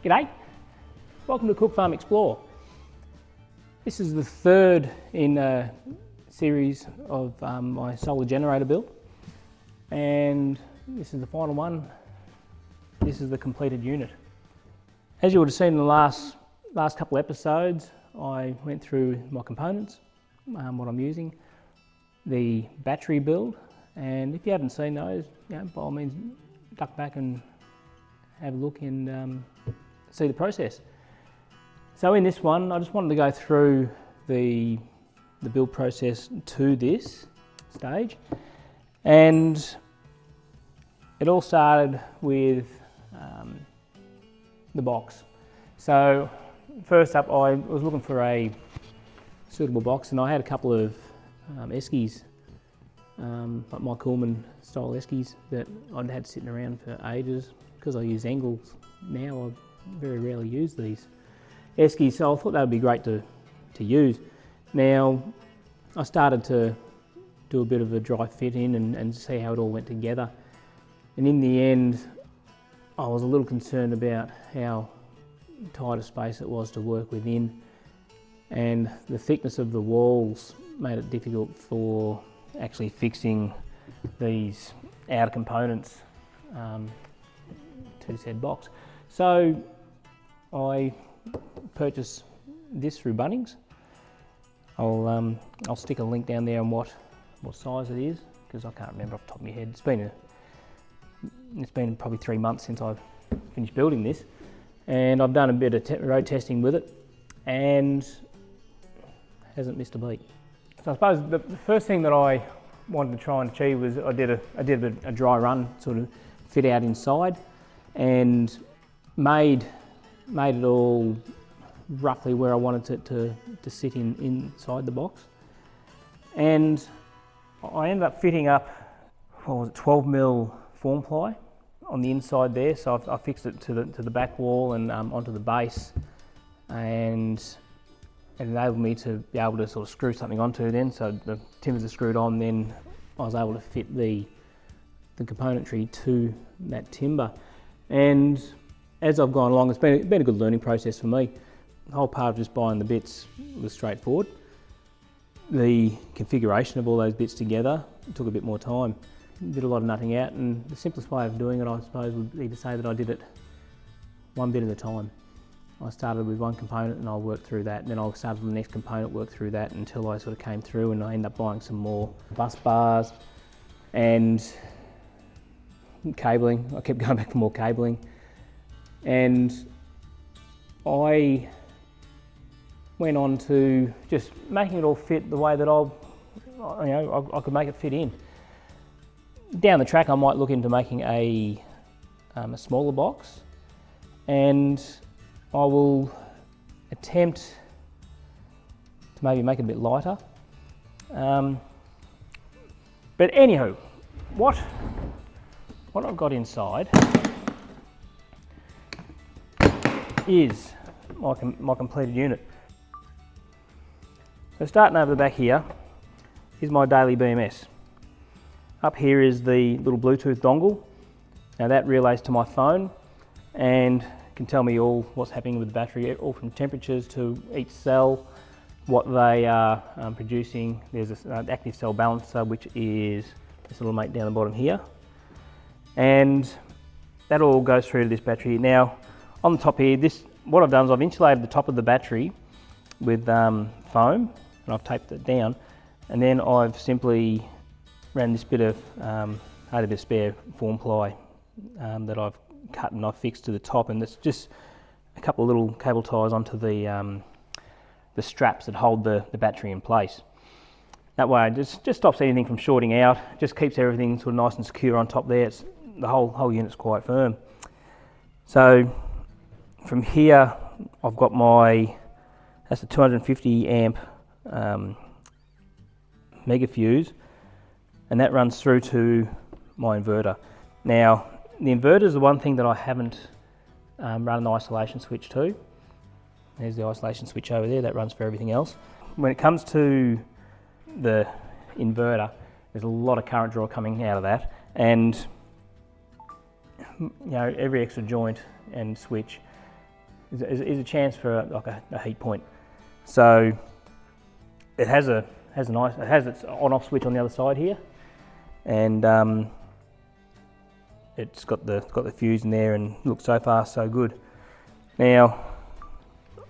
G'day, welcome to Cook Farm Explore. This is the third in a series of my solar generator build, and this is the final one. This is the completed unit. As you would have seen in the last couple episodes, I went through my components, what I'm using, the battery build, and if you haven't seen those, by all means duck back and have a look and see the process. So in this one, I just wanted to go through the build process to this stage, and it all started with the box. So first up, I was looking for a suitable box, and I had a couple of eskies, like my Coolman style eskies that I'd had sitting around for ages. Because I use angles now, I very rarely use these eskies, so I thought that would be great to use. Now, I started to do a bit of a dry fit in and see how it all went together. And in the end, I was a little concerned about how tight a space it was to work within, and the thickness of the walls made it difficult for actually fixing these outer components to said box. So I purchased this through Bunnings. I'll stick a link down there on what size it is, because I can't remember off the top of my head. It's been probably 3 months since I've finished building this, and I've done a bit of road testing with it, and hasn't missed a beat. So I suppose the first thing that I wanted to try and achieve was I did a dry run sort of fit out inside, and made it all roughly where I wanted it to sit inside the box. And I ended up fitting up, 12mm form ply on the inside there. So I fixed it to the back wall and onto the base, and it enabled me to be able to sort of screw something onto then. So the timbers are screwed on, then I was able to fit the componentry to that timber. And as I've gone along, it's been a good learning process for me. The whole part of just buying the bits was straightforward. The configuration of all those bits together took a bit more time. Did a lot of nutting out, and the simplest way of doing it, I suppose, would be to say that I did it one bit at a time. I started with one component and I worked through that, and then I started with the next component, worked through that until I sort of came through, and I ended up buying some more bus bars and cabling. I kept going back for more cabling, and I went on to just making it all fit the way that I could make it fit in. Down the track, I might look into making a smaller box, and I will attempt to maybe make it a bit lighter. But anywho, what I've got inside is my completed unit. So starting over the back here is my daily BMS. Up here is the little Bluetooth dongle. Now that relays to my phone and can tell me all what's happening with the battery, all from temperatures to each cell, what they are producing. There's an active cell balancer, which is this little mate down the bottom here. And that all goes through to this battery. Now, on the top here, what I've done is I've insulated the top of the battery with foam, and I've taped it down, and then I've simply ran this bit of, I had a bit of spare form ply that I've cut and I've fixed to the top, and it's just a couple of little cable ties onto the straps that hold the battery in place. That way it just stops anything from shorting out, just keeps everything sort of nice and secure on top there. The whole unit's quite firm. So from here I've got that's a 250 amp mega fuse, and that runs through to my inverter. Now the inverter is the one thing that I haven't run an isolation switch to. There's the isolation switch over there, that runs for everything else. When it comes to the inverter, there's a lot of current draw coming out of that, and every extra joint and switch is a chance for like a heat point. So it has its on-off switch on the other side here, and it's got the fuse in there, and looks so far so good. Now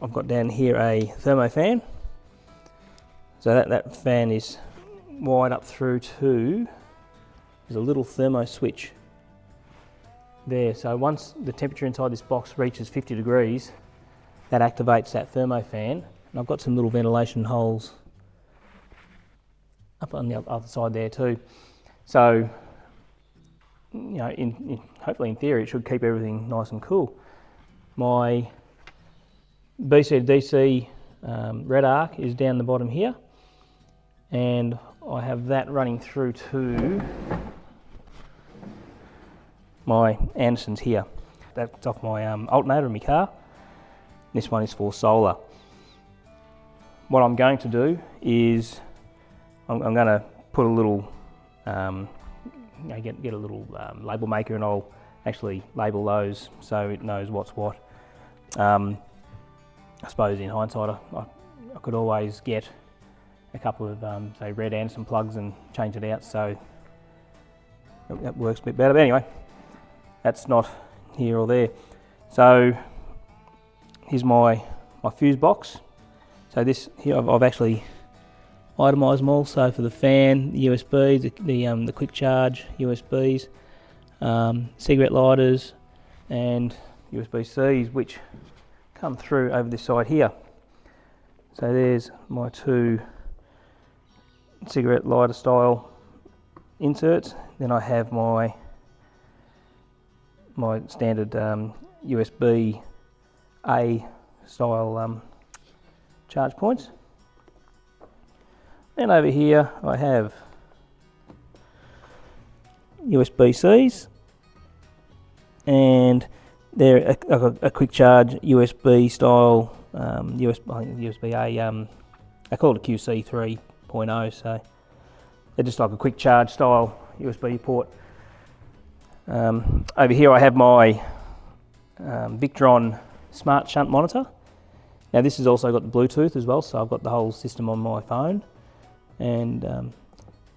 I've got down here a thermo fan. So that fan is wired up through to, there's a little thermo switch there. So once the temperature inside this box reaches 50 degrees, that activates that thermo fan. And I've got some little ventilation holes up on the other side there too. So, you know, hopefully in theory it should keep everything nice and cool. My BC to DC red arc is down the bottom here, and I have that running through to my Andersons here. That's off my alternator in my car. This one is for solar. What I'm going to do is I'm going to put a little, get a little label maker, and I'll actually label those so it knows what's what. I suppose in hindsight I could always get a couple of say red Anderson plugs and change it out so that works a bit better. But anyway, that's not here or there. So here's my fuse box. So this here I've actually itemised them all. So for the fan, the USBs, the quick charge USBs, cigarette lighters, and USB-Cs, which come through over this side here. So there's my two cigarette lighter style inserts. Then I have my standard USB A style charge points. Then over here I have USB-Cs, and they're a quick charge USB style USB A. I call it a QC 3.0, so they're just like a quick charge style USB port. Over here I have my Victron smart shunt monitor. Now this has also got the Bluetooth as well, so I've got the whole system on my phone, and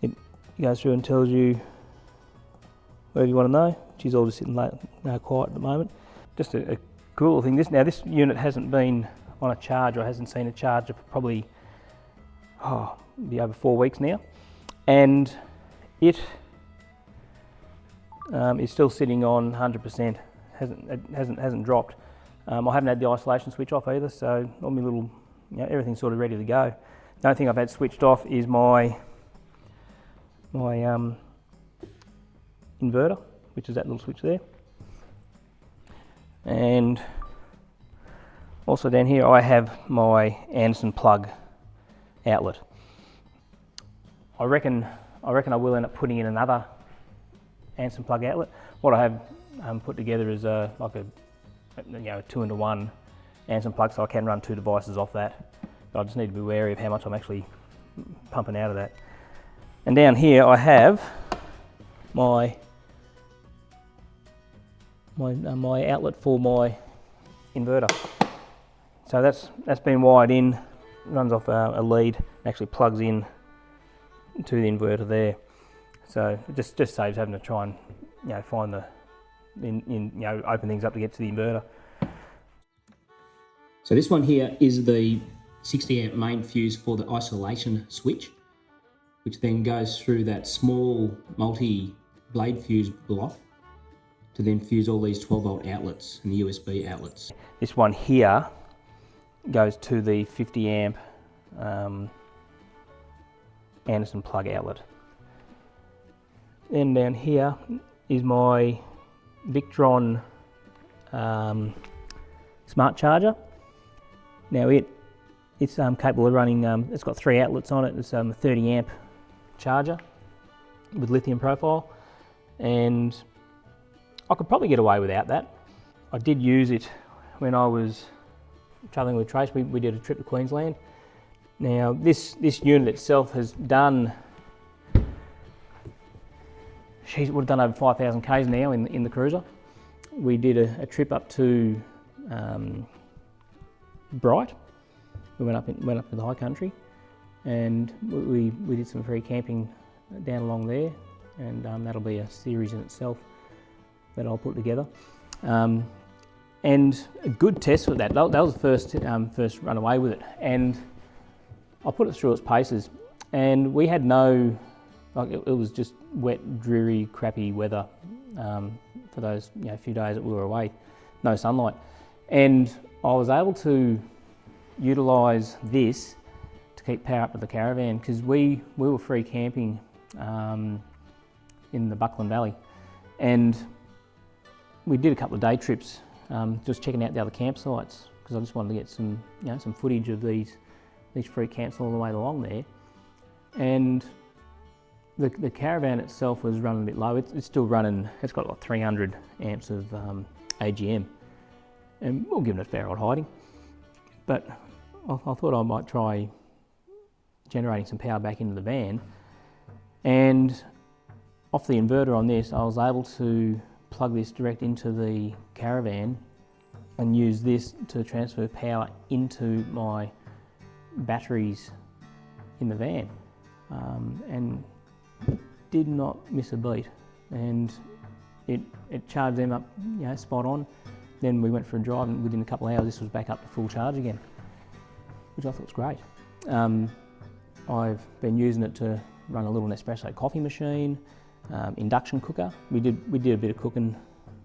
it goes through and tells you whatever you want to know. She's all just sitting quiet at the moment. Just a cool thing. This unit hasn't been on a charge, or hasn't seen a charge for probably be over 4 weeks now, and it is still sitting on 100%. Hasn't dropped. I haven't had the isolation switch off either, so all my little, everything's sort of ready to go. The only thing I've had switched off is my inverter, which is that little switch there. And also down here I have my Anderson plug outlet. I reckon I will end up putting in another Anderson plug outlet. What I have put together is like a 2-into-1 Anderson plug, so I can run 2 devices off that. But I just need to be wary of how much I'm actually pumping out of that. And down here I have my outlet for my inverter. So that's been wired in, runs off a lead, and actually plugs in to the inverter there. So it just saves having to try and find open things up to get to the inverter. So this one here is the 60 amp main fuse for the isolation switch, which then goes through that small multi-blade fuse block to then fuse all these 12 volt outlets and the USB outlets. This one here goes to the 50 amp Anderson plug outlet. Then down here is my Victron smart charger. Now it's capable of running, it's got 3 outlets on it. It's a 30 amp charger with lithium profile, and I could probably get away without that. I did use it when I was travelling with Trace. We did a trip to Queensland. Now this unit itself has done, it would have done over 5,000 k's now in the cruiser. We did a trip up to bright. We went up to the high country, and we did some free camping down along there, and that'll be a series in itself that I'll put together. And a good test for that. That was the first run away with it, and I put it through its paces, and we had no, like it was just wet, dreary, crappy weather for those few days that we were away, no sunlight, and I was able to utilise this to keep power up to the caravan, because we were free camping in the Buckland Valley, and we did a couple of day trips just checking out the other campsites, because I just wanted to get some some footage of these free camps all the way along there. And the caravan itself was running a bit low. It's still running, it's got like 300 amps of AGM, and we'll give it a fair old hiding. But I thought I might try generating some power back into the van, and off the inverter on this I was able to plug this direct into the caravan and use this to transfer power into my batteries in the van, and did not miss a beat, and it charged them up spot on. Then we went for a drive, and within a couple of hours this was back up to full charge again, which I thought was great. I've been using it to run a little Nespresso coffee machine, induction cooker. We did a bit of cooking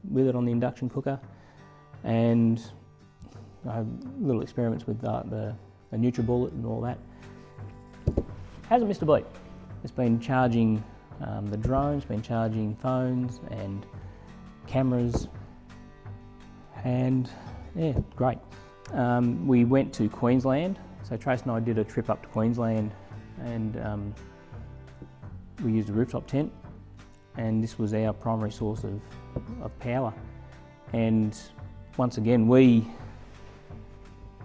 with it on the induction cooker, and little experiments with the NutriBullet and all that. Hasn't missed a beat. It's been charging the drones, been charging phones and cameras, and yeah, great. We went to Queensland, so Trace and I did a trip up to Queensland, and we used a rooftop tent, and this was our primary source of power. And once again,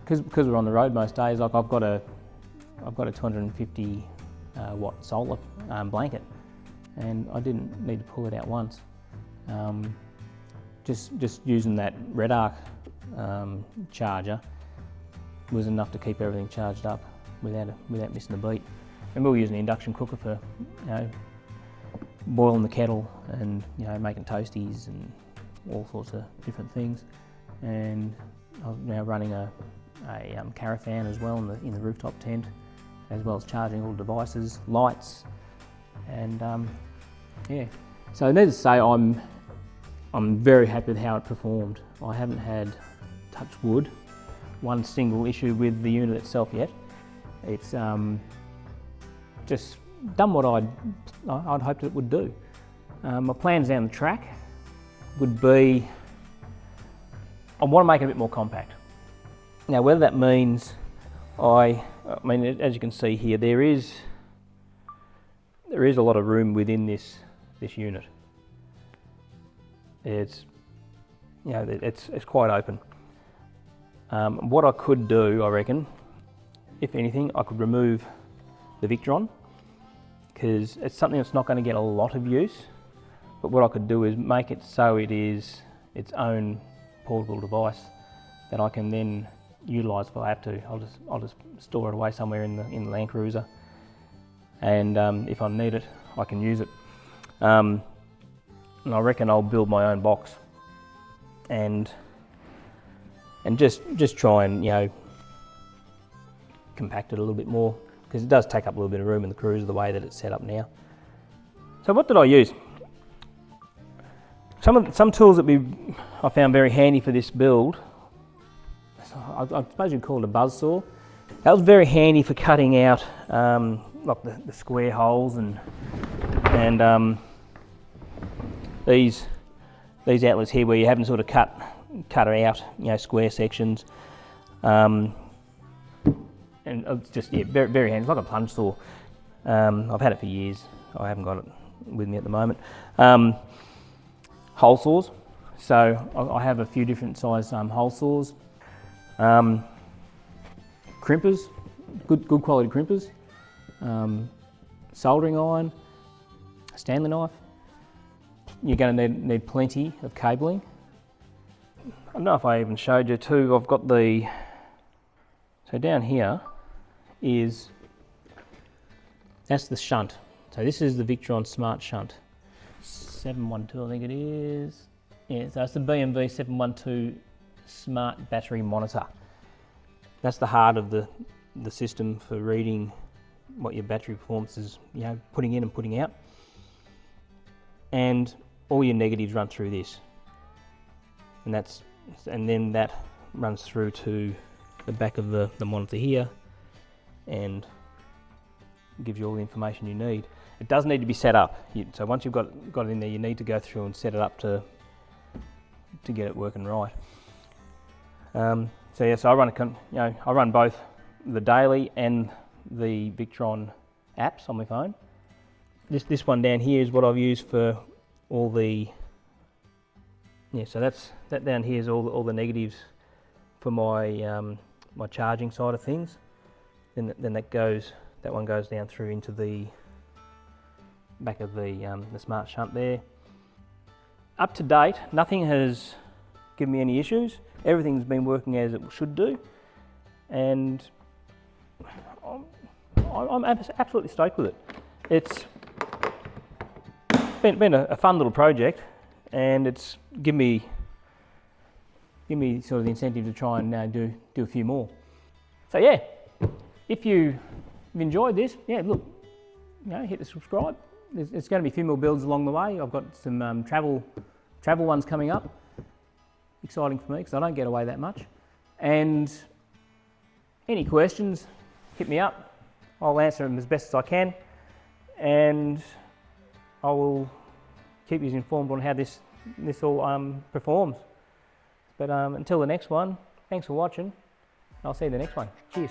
because we're on the road most days, like I've got a 250 watt solar blanket, and I didn't need to pull it out once. Just using that Red Arc charger was enough to keep everything charged up without missing a beat. And we were using the induction cooker for boiling the kettle and making toasties and all sorts of different things. And I'm now running a caravan as well in the rooftop tent, as well as charging all devices, lights, and yeah. So needless to say, I'm very happy with how it performed. I haven't had, touch wood, one single issue with the unit itself yet. It's just done what I'd hoped it would do. My plans down the track would be, I want to make it a bit more compact. Now, whether that means I mean, as you can see here, there is a lot of room within this unit. It's it's quite open. What I could do, I reckon, if anything, I could remove the Victron, because it's something that's not going to get a lot of use. But what I could do is make it so it is its own portable device that I can then utilise if I have to. I'll just store it away somewhere in the Land Cruiser, and if I need it, I can use it. And I reckon I'll build my own box and just try and compact it a little bit more, because it does take up a little bit of room in the Cruiser the way that it's set up now. So what did I use? Some tools that I found very handy for this build. I suppose you'd call it a buzzsaw. That was very handy for cutting out like the square holes and these outlets here where you haven't sort of cut out square sections, and it's just very, very handy. It's like a plunge saw. I've had it for years. I haven't got it with me at the moment. Hole saws. So I have a few different size hole saws. Crimpers, good quality crimpers. Soldering iron, Stanley knife. You're going to need plenty of cabling. I don't know if I even showed you too. I've got the So down here that's the shunt. So this is the Victron Smart Shunt 712, I think it is. Yeah, so it's the BMW 712 Smart Battery Monitor. That's the heart of the system for reading what your battery performance is, you know, putting in and putting out. And all your negatives run through this. And then that runs through to the back of the monitor here and gives you all the information you need. It does need to be set up. So once you've got it in there, you need to go through and set it up to get it working right. So yeah, so I run both the daily and the Victron apps on my phone. This one down here is what I've used for all the, yeah, so that down here is all the negatives for my my charging side of things. Then that one goes down through into the back of the smart shunt there. Up to date, nothing has given me any issues. Everything's been working as it should do, and I'm absolutely stoked with it. It's been a fun little project, and it's given me sort of the incentive to try and do a few more. So yeah, if you've enjoyed this, yeah, look, hit the subscribe. There's going to be a few more builds along the way. I've got some travel ones coming up. Exciting for me because I don't get away that much. And any questions, hit me up. I'll answer them as best as I can, and I will keep you informed on how this all performs. But until the next one, thanks for watching. I'll see you in the next one. Cheers.